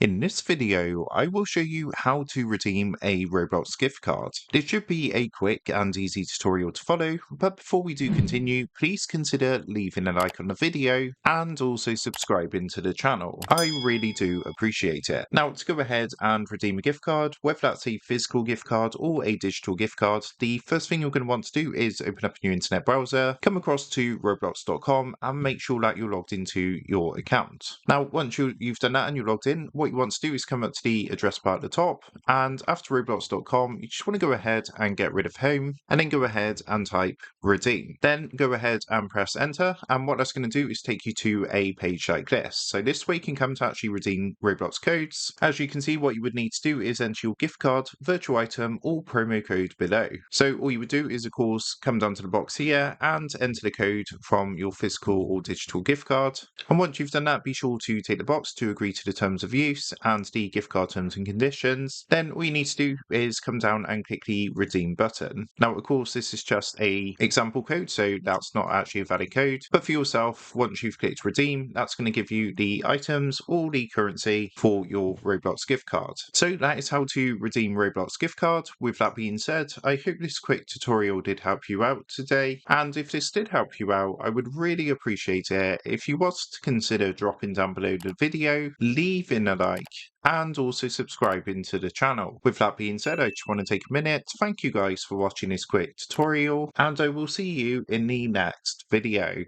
In this video, I will show you how to redeem a Roblox gift card. This should be a quick and easy tutorial to follow, but before we do continue, please consider leaving a like on the video and also subscribing to the channel. I really do appreciate it. Now, to go ahead and redeem a gift card, whether that's a physical gift card or a digital gift card, the first thing you're going to want to do is open up a new internet browser, come across to roblox.com and make sure that you're logged into your account. Now, once you've done that and you're logged in, what you want to do is come up to the address bar at the top, and after roblox.com, you just want to go ahead and get rid of home, and then go ahead and type redeem. Then go ahead and press enter, and what that's going to do is take you to a page like this. So this way you can come to actually redeem Roblox codes. As you can see, what you would need to do is enter your gift card, virtual item, or promo code below. So all you would do is, of course, come down to the box here and enter the code from your physical or digital gift card. And once you've done that, be sure to take the box to agree to the terms of use and the gift card terms and conditions. Then all you need to do is come down and click the redeem button. Now, of course, this is just a example code, so that's not actually a valid code. But for yourself, once you've clicked redeem, that's going to give you the items or the currency for your Roblox gift card. So that is how to redeem Roblox gift card. With that being said, I hope this quick tutorial did help you out today. And if this did help you out, I would really appreciate it if you was to consider dropping down below the video, leaving a like, and also subscribing to the channel. With that being said, I just want to take a minute to thank you guys for watching this quick tutorial, and I will see you in the next video.